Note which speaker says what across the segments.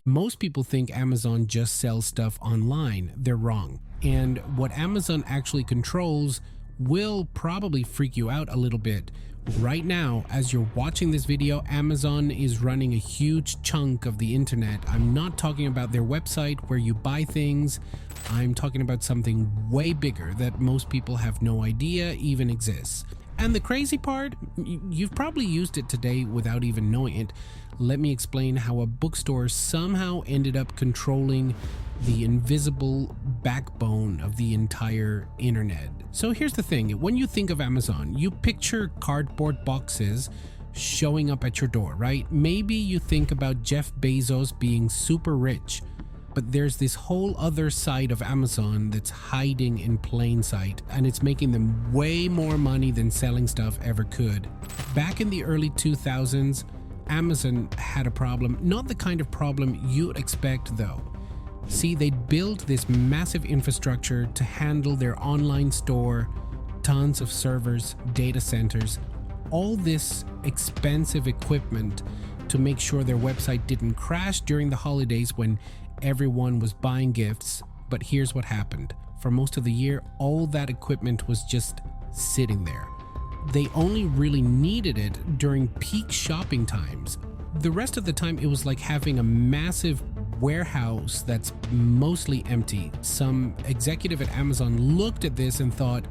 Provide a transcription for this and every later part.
Speaker 1: Most people think Amazon just sells stuff online. They're wrong. And what Amazon actually controls will probably freak you out a little bit. Right now, as you're watching this video, Amazon is running a huge chunk of the internet. I'm not talking about their website where you buy things. I'm talking about something way bigger that most people have no idea even exists. And the crazy part, you've probably used it today without even knowing it. Let me explain how a bookstore somehow ended up controlling the invisible backbone of the entire internet. So here's the thing, when you think of Amazon, you picture cardboard boxes showing up at your door, right? Maybe you think about Jeff Bezos being super rich, but there's this whole other side of Amazon that's hiding in plain sight, and it's making them way more money than selling stuff ever could. Back in the early 2000s, Amazon had a problem, not the kind of problem you'd expect though. See, they'd built this massive infrastructure to handle their online store, tons of servers, data centers, all this expensive equipment to make sure their website didn't crash during the holidays when everyone was buying gifts. But here's what happened. For most of the year, all that equipment was just sitting there. They only really needed it during peak shopping times. The rest of the time, it was like having a massive warehouse that's mostly empty. Some executive at Amazon looked at this and thought,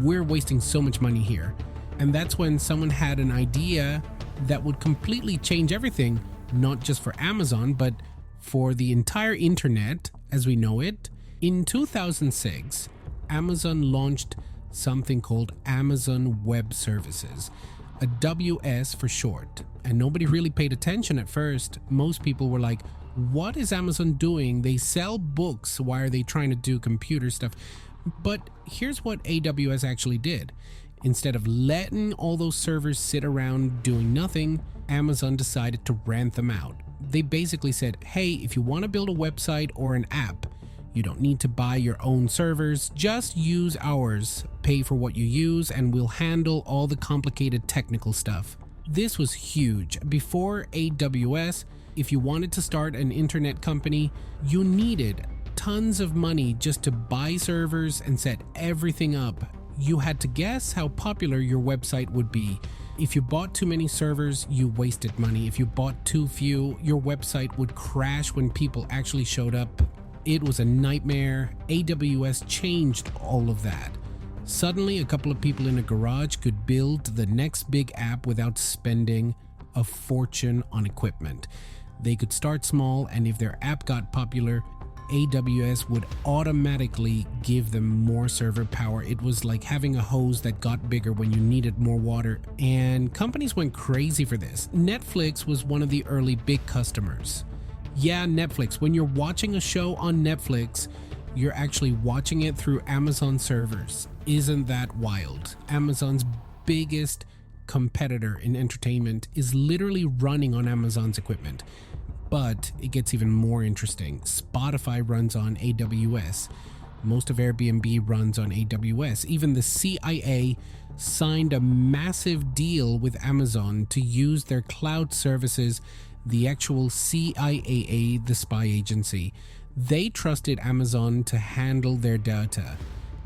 Speaker 1: we're wasting so much money here. And that's when someone had an idea that would completely change everything, not just for Amazon, but for the entire internet as we know it. In 2006, Amazon launched something called Amazon Web Services, a WS for short. And nobody really paid attention at first. Most people were like, what is Amazon doing? They sell books. Why are they trying to do computer stuff? But here's what AWS actually did. Instead of letting all those servers sit around doing nothing, Amazon decided to rent them out. They basically said, hey, if you want to build a website or an app, you don't need to buy your own servers, just use ours, pay for what you use, and we'll handle all the complicated technical stuff. This was huge. Before AWS, if you wanted to start an internet company, you needed tons of money just to buy servers and set everything up. You had to guess how popular your website would be. If you bought too many servers, you wasted money. If you bought too few, your website would crash when people actually showed up. It was a nightmare. AWS changed all of that. Suddenly, a couple of people in a garage could build the next big app without spending a fortune on equipment. They could start small, and if their app got popular, AWS would automatically give them more server power. It was like having a hose that got bigger when you needed more water, and companies went crazy for this. Netflix was one of the early big customers. Yeah, Netflix. When you're watching a show on Netflix, you're actually watching it through Amazon servers. Isn't that wild? Amazon's biggest competitor in entertainment is literally running on Amazon's equipment. But it gets even more interesting. Spotify runs on AWS. Most of Airbnb runs on AWS. Even the CIA signed a massive deal with Amazon to use their cloud services. The actual CIA, the spy agency, they trusted Amazon to handle their data.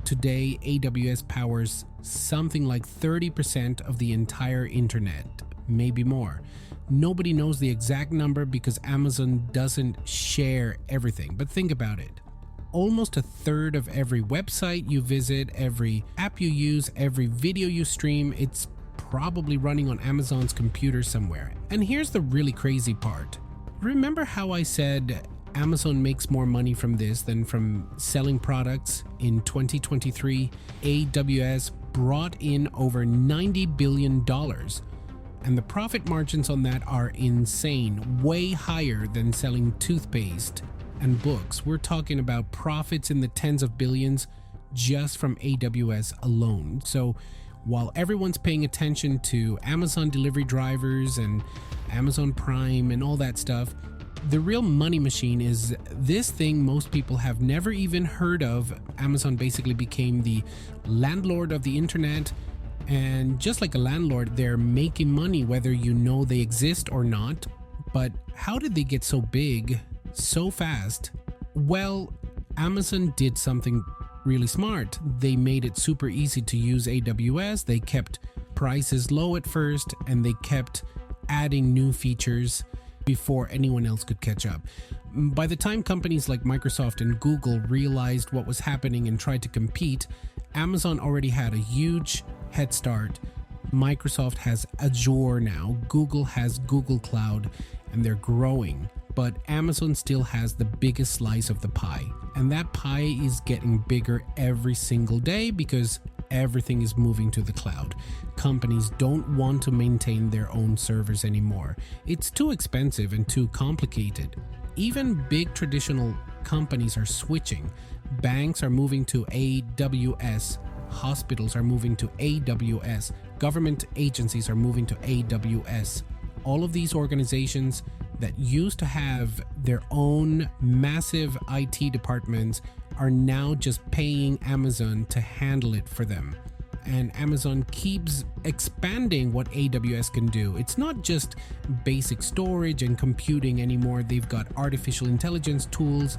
Speaker 1: Today, AWS powers something like 30% of the entire internet, maybe more. Nobody knows the exact number because Amazon doesn't share everything, but think about it. Almost a third of every website you visit, every app you use, every video you stream, it's probably running on Amazon's computer somewhere. And here's the really crazy part. Remember how I said Amazon makes more money from this than from selling products? In 2023, AWS brought in over $90 billion. And the profit margins on that are insane, way higher than selling toothpaste and books. We're talking about profits in the tens of billions just from AWS alone. So while everyone's paying attention to Amazon delivery drivers and Amazon Prime and all that stuff, the real money machine is this thing most people have never even heard of. Amazon basically became the landlord of the internet. And just like a landlord, they're making money whether you know they exist or not. But how did they get so big so fast? Well, Amazon did something really smart. They made it super easy to use AWS. They kept prices low at first, and they kept adding new features before anyone else could catch up. By the time companies like Microsoft and Google realized what was happening and tried to compete, Amazon already had a huge head start. Microsoft has Azure now, Google has Google Cloud, and they're growing. But Amazon still has the biggest slice of the pie. And that pie is getting bigger every single day because everything is moving to the cloud. Companies don't want to maintain their own servers anymore. It's too expensive and too complicated. Even big traditional companies are switching. Banks are moving to AWS. Hospitals are moving to AWS. Government agencies are moving to AWS. All of these organizations that used to have their own massive IT departments are now just paying Amazon to handle it for them. And Amazon keeps expanding what AWS can do. It's not just basic storage and computing anymore. They've got artificial intelligence tools,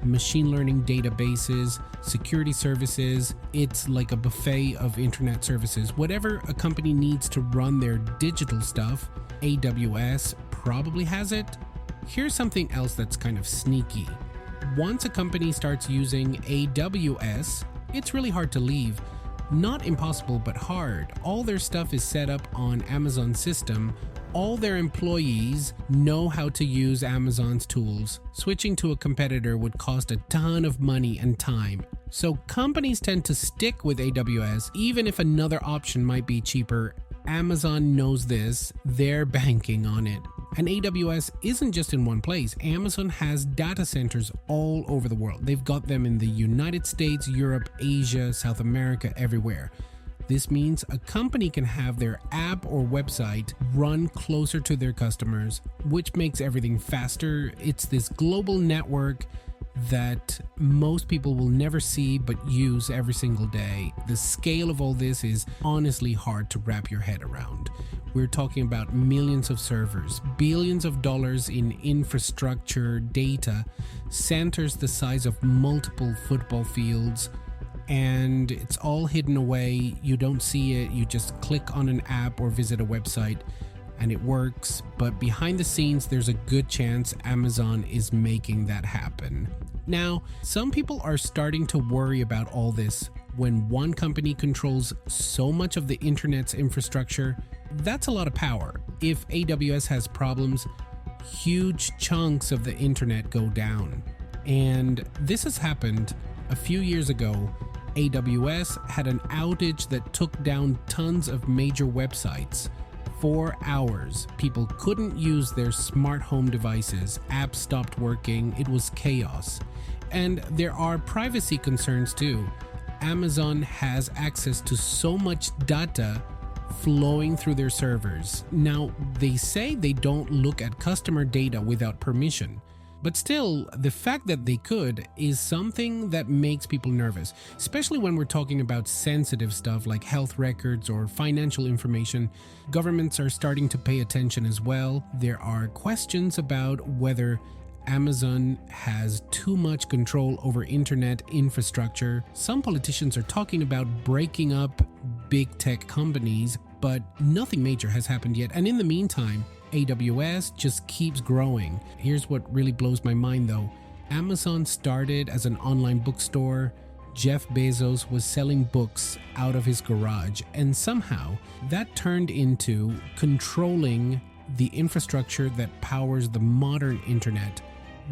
Speaker 1: machine learning databases, security services. It's like a buffet of internet services. Whatever a company needs to run their digital stuff, AWS probably has it. Here's something else that's kind of sneaky. Once a company starts using AWS, it's really hard to leave. Not impossible, but hard. All their stuff is set up on Amazon's system. All their employees know how to use Amazon's tools. Switching to a competitor would cost a ton of money and time. So companies tend to stick with AWS, even if another option might be cheaper. Amazon knows this. They're banking on it. And AWS isn't just in one place. Amazon has data centers all over the world. They've got them in the United States, Europe, Asia, South America, everywhere. This means a company can have their app or website run closer to their customers, which makes everything faster. It's this global network that most people will never see but use every single day. The scale of all this is honestly hard to wrap your head around. We're talking about millions of servers, billions of dollars in infrastructure, data, centers the size of multiple football fields, and it's all hidden away. You don't see it. You just click on an app or visit a website and it works. But behind the scenes, there's a good chance Amazon is making that happen. Now, some people are starting to worry about all this. When one company controls so much of the internet's infrastructure, that's a lot of power. If AWS has problems, huge chunks of the internet go down. And this has happened a few years ago. AWS had an outage that took down tons of major websites. 4 hours. People couldn't use their smart home devices. Apps stopped working. It was chaos. And there are privacy concerns too. Amazon has access to so much data flowing through their servers. Now, they say they don't look at customer data without permission. But still, the fact that they could is something that makes people nervous, especially when we're talking about sensitive stuff like health records or financial information. Governments are starting to pay attention as well. There are questions about whether Amazon has too much control over internet infrastructure. Some politicians are talking about breaking up big tech companies, but nothing major has happened yet. And in the meantime, AWS just keeps growing. Here's what really blows my mind though. Amazon started as an online bookstore. Jeff Bezos was selling books out of his garage, and somehow that turned into controlling the infrastructure that powers the modern internet.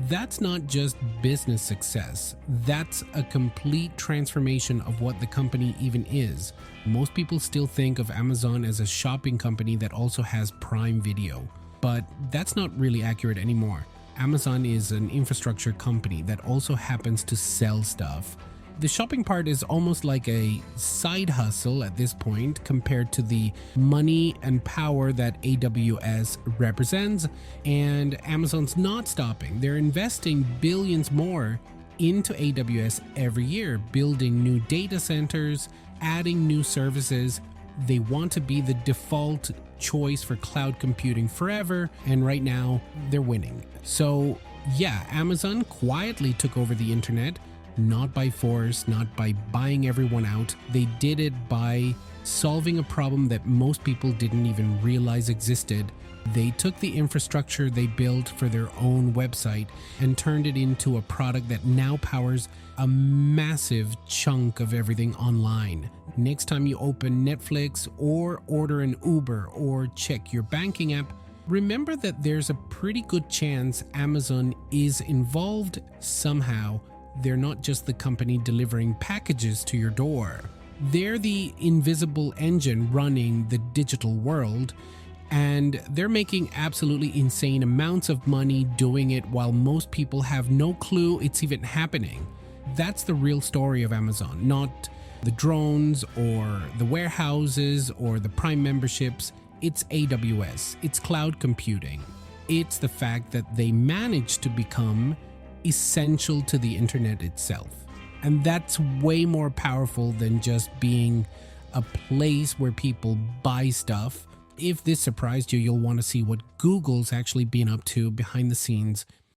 Speaker 1: That's not just business success. That's a complete transformation of what the company even is. Most people still think of Amazon as a shopping company that also has Prime Video, but that's not really accurate anymore. Amazon is an infrastructure company that also happens to sell stuff. The shopping part is almost like a side hustle at this point compared to the money and power that AWS represents, and Amazon's not stopping. They're investing billions more into AWS every year, building new data centers, adding new services. They want to be the default choice for cloud computing forever, and right now they're winning. So Yeah, Amazon quietly took over the internet, not by force, not by buying everyone out. They did it by solving a problem that most people didn't even realize existed. They took the infrastructure they built for their own website and turned it into a product that now powers a massive chunk of everything online. Next time you open Netflix or order an Uber or check your banking app, remember that there's a pretty good chance Amazon is involved somehow. They're not just the company delivering packages to your door. They're the invisible engine running the digital world, and they're making absolutely insane amounts of money doing it while most people have no clue it's even happening. That's the real story of Amazon, not the drones or the warehouses or the Prime memberships. It's AWS, it's cloud computing. It's the fact that they managed to become essential to the internet itself. And that's way more powerful than just being a place where people buy stuff. If this surprised you, you'll want to see what Google's actually been up to behind the scenes